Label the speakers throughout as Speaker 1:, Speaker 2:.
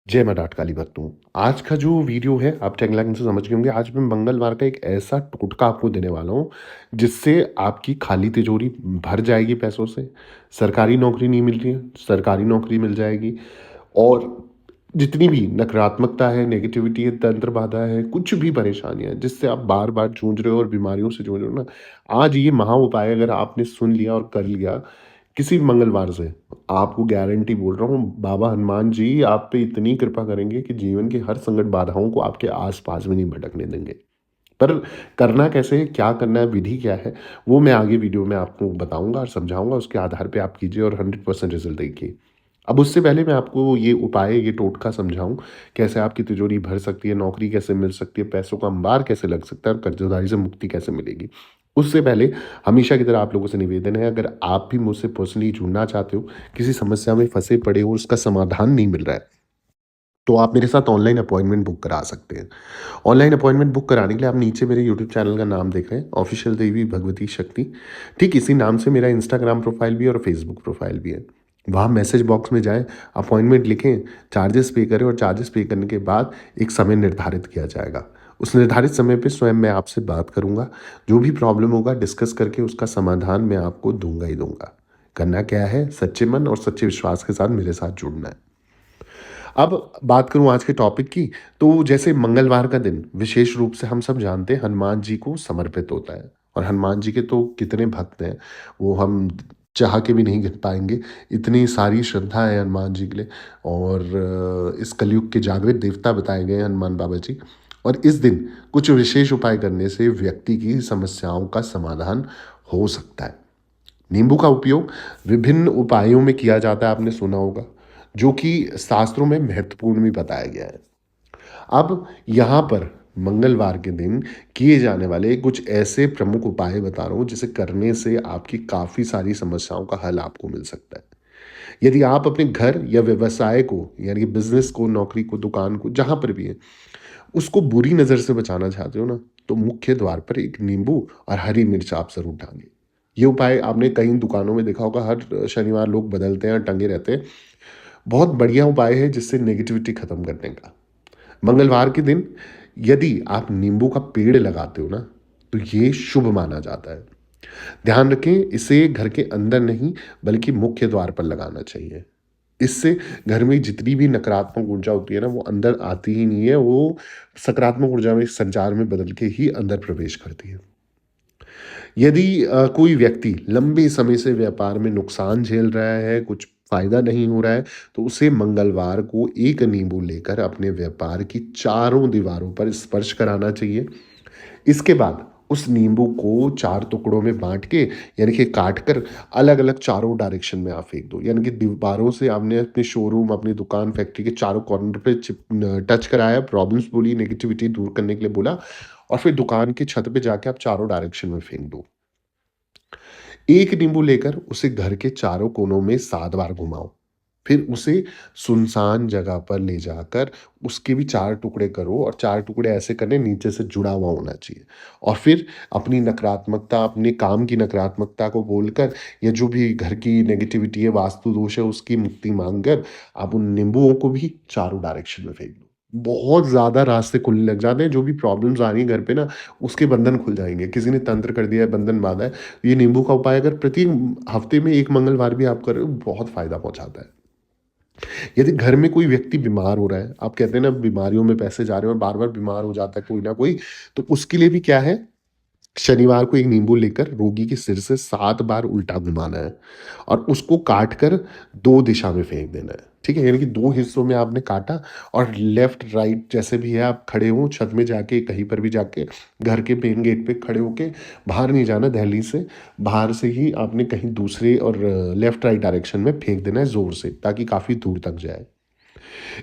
Speaker 1: जय माँ डाट काली भक्त हूँ। आज का जो वीडियो है आप टैगलाइन से समझ गए होंगे। आज मैं मंगलवार का एक ऐसा टोटका आपको देने वाला हूँ, जिससे आपकी खाली तिजोरी भर जाएगी पैसों से। सरकारी नौकरी नहीं मिल रही है, सरकारी नौकरी मिल जाएगी। और जितनी भी नकारात्मकता है, नेगेटिविटी है, तंत्र बाधा है, कुछ भी परेशानियाँ हैं, जिससे आप बार-बार जूझ रहे हो और बीमारियों से जूझ रहे हो ना, आज ये महा उपाय अगर आपने सुन लिया और कर लिया, किसी भी मंगलवार से, आपको गारंटी बोल रहा हूँ, बाबा हनुमान जी आप पे इतनी कृपा करेंगे कि जीवन की हर संकट बाधाओं को आपके आस-पास भी नहीं भटकने देंगे। पर करना कैसे है, क्या करना है, विधि क्या है, वो मैं आगे वीडियो में आपको बताऊँगा और समझाऊँगा, उसके आधार पे आप कीजिए और 100% रिज़ल्ट देखिए। अब उससे पहले मैं आपको ये उपाय, ये टोटका समझाऊँ, कैसे आपकी तिजोरी भर सकती है, नौकरी कैसे मिल सकती है, पैसों का अंबार कैसे लग सकता है और कर्ज़दारी से मुक्ति कैसे मिलेगी। उससे पहले हमेशा की तरह आप लोगों से निवेदन है, अगर आप भी मुझसे पर्सनली जुड़ना चाहते हो, किसी समस्या में फँसे पड़े हो, उसका समाधान नहीं मिल रहा है, तो आप मेरे साथ ऑनलाइन अपॉइंटमेंट बुक करा सकते हैं। ऑनलाइन अपॉइंटमेंट बुक कराने के लिए आप नीचे मेरे यूट्यूब चैनल का नाम देख रहे हैं, ऑफिशियल देवी भगवती शक्ति। ठीक इसी नाम से मेरा इंस्टाग्राम प्रोफाइल भी है और फेसबुक प्रोफाइल भी है। वहाँ मैसेज बॉक्स में जाएँ, अपॉइंटमेंट लिखें, चार्जेस पे करें और चार्जेस पे करने के बाद एक समय निर्धारित किया जाएगा। उस निर्धारित समय पे स्वयं मैं आपसे बात करूँगा, जो भी प्रॉब्लम होगा डिस्कस करके उसका समाधान मैं आपको दूँगा ही दूँगा। करना क्या है, सच्चे मन और सच्चे विश्वास के साथ मेरे साथ जुड़ना है। अब बात करूँ आज के टॉपिक की, तो जैसे मंगलवार का दिन विशेष रूप से हम सब जानते हैं हनुमान जी को समर्पित होता है और हनुमान जी के तो कितने भक्त हैं, वो हम चाह के भी नहीं गिन पाएँगे। इतनी सारी श्रद्धा है हनुमान जी के लिए और इस कलयुग के जागृत देवता बताए गए हैं हनुमान बाबा जी। और इस दिन कुछ विशेष उपाय करने से व्यक्ति की समस्याओं का समाधान हो सकता है। नींबू का उपयोग विभिन्न उपायों में किया जाता है, आपने सुना होगा, जो कि शास्त्रों में महत्वपूर्ण भी बताया गया है। अब यहाँ पर मंगलवार के दिन किए जाने वाले कुछ ऐसे प्रमुख उपाय बता रहा हूँ, जिसे करने से आपकी काफ़ी सारी समस्याओं का हल आपको मिल सकता है। यदि आप अपने घर या व्यवसाय को, यानी कि बिज़नेस को, नौकरी को, दुकान को, जहाँ पर भी है, उसको बुरी नज़र से बचाना चाहते हो ना, तो मुख्य द्वार पर एक नींबू और हरी मिर्च आप ज़रूर टांगे। ये उपाय आपने कई दुकानों में देखा होगा, हर शनिवार लोग बदलते हैं और टंगे रहते हैं। बहुत बढ़िया उपाय है जिससे नेगेटिविटी खत्म करने का। मंगलवार के दिन यदि आप नींबू का पेड़ लगाते हो ना, तो ये शुभ माना जाता है। ध्यान रखें, इसे घर के अंदर नहीं बल्कि मुख्य द्वार पर लगाना चाहिए। इससे घर में जितनी भी नकारात्मक ऊर्जा होती है ना, वो अंदर आती ही नहीं है, वो सकारात्मक ऊर्जा में संचार में बदल के ही अंदर प्रवेश करती है। यदि कोई व्यक्ति लंबे समय से व्यापार में नुकसान झेल रहा है, कुछ फ़ायदा नहीं हो रहा है, तो उसे मंगलवार को एक नींबू लेकर अपने व्यापार की चारों दीवारों पर स्पर्श कराना चाहिए। इसके बाद उस नींबू को 4 टुकड़ों में बाँट के, यानी कि काट कर अलग-अलग चारों डायरेक्शन में आप फेंक दो। यानी कि दीवारों से आपने अपने शोरूम, अपनी दुकान, फैक्ट्री के चारों कॉर्नर पे टच कराया, प्रॉब्लम्स बोली, नेगेटिविटी दूर करने के लिए बोला और फिर दुकान की छत पे जाके आप चारों डायरेक्शन में फेंक दो। एक नींबू लेकर उसे घर के चारों कोनों में 7 बार घुमाओ। फिर उसे सुनसान जगह पर ले जाकर उसके भी 4 टुकड़े करो और 4 टुकड़े ऐसे करने नीचे से जुड़ा हुआ होना चाहिए। और फिर अपनी नकारात्मकता, अपने काम की नकारात्मकता को बोलकर या जो भी घर की नेगेटिविटी है, वास्तु दोष है, उसकी मुक्ति माँगकर आप उन नींबुओं को भी चारों डायरेक्शन में फेंक दो। बहुत ज़्यादा रास्ते खुलने लग जाते हैं, जो भी प्रॉब्लम्स आ रही हैं घर पे ना, उसके बंधन खुल जाएँगे। किसी ने तंत्र कर दिया है, बंधन बाँधा है, ये नींबू का उपाय अगर प्रति हफ्ते में 1 मंगलवार भी आप कर रहे हो, बहुत फ़ायदा पहुँचाता है। यदि घर में कोई व्यक्ति बीमार हो रहा है, आप कहते हैं ना बीमारियों में पैसे जा रहे हैं और बार-बार बीमार हो जाता है कोई ना कोई, तो उसके लिए भी क्या है, शनिवार को एक नींबू लेकर रोगी के सिर से 7 बार उल्टा घुमाना है और उसको काट कर 2 दिशा में फेंक देना है। ठीक है? यानी कि 2 हिस्सों में आपने काटा और लेफ्ट राइट जैसे भी है आप खड़े हो, छत में जाके कहीं पर भी जाके घर के मेन गेट पे खड़े होके, बाहर नहीं जाना दहलीज से, बाहर से ही आपने कहीं दूसरे और लेफ्ट राइट डायरेक्शन में फेंक देना है ज़ोर से, ताकि काफ़ी दूर तक जाए।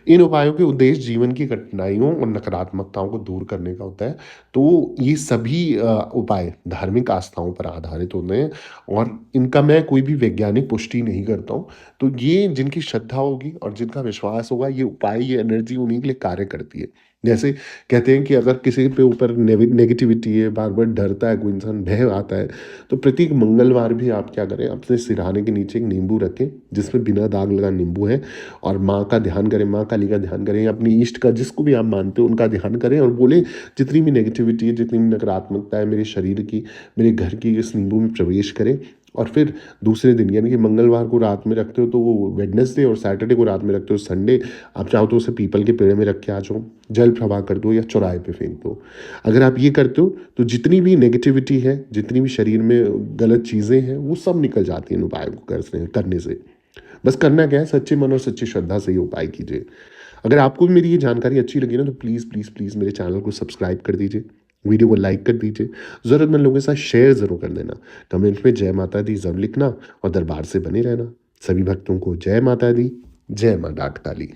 Speaker 1: इन उपायों के उद्देश्य जीवन की कठिनाइयों और नकारात्मकताओं को दूर करने का होता है। तो ये सभी उपाय धार्मिक आस्थाओं पर आधारित होते हैं और इनका मैं कोई भी वैज्ञानिक पुष्टि नहीं करता हूँ। तो ये जिनकी श्रद्धा होगी और जिनका विश्वास होगा, ये उपाय, ये एनर्जी उन्हीं के लिए कार्य करती है। जैसे कहते हैं कि अगर किसी पे ऊपर नेगेटिविटी है, बार-बार डरता है, कोई इंसान भय आता है, तो प्रत्येक मंगलवार भी आप क्या करें, अपने सिरहाने के नीचे एक नींबू रखें, जिसमें बिना दाग लगा नींबू है और माँ का ध्यान करें, माँ काली का ध्यान करें, या अपनी इष्ट का जिसको भी आप मानते हो उनका ध्यान करें और बोलें जितनी भी नेगेटिविटी है, जितनी भी नकारात्मकता है मेरे शरीर की, मेरे घर की, इस नींबू में प्रवेश करें। और फिर दूसरे दिन यानी कि मंगलवार को रात में रखते हो तो वो वेडनेसडे, और सैटरडे को रात में रखते हो संडे, आप चाहो तो उसे पीपल के पेड़ में रख के आ जाओ, जल प्रवाह कर दो या चौराहे पे फेंक दो। अगर आप ये करते हो तो जितनी भी नेगेटिविटी है, जितनी भी शरीर में गलत चीज़ें हैं, वो सब निकल जाती हैं इन उपायों को करने से। बस करना क्या है, सच्चे मन और सच्ची श्रद्धा से ये उपाय कीजिए। अगर आपको भी मेरी ये जानकारी अच्छी लगी ना, तो प्लीज़ प्लीज़ प्लीज़ मेरे चैनल को सब्सक्राइब कर दीजिए, वीडियो को लाइक कर दीजिए, ज़रूरतमंद लोगों के साथ शेयर ज़रूर कर देना, कमेंट में जय माता दी ज़रूर लिखना और दरबार से बने रहना। सभी भक्तों को जय माता दी, जय माँ डाठ काली।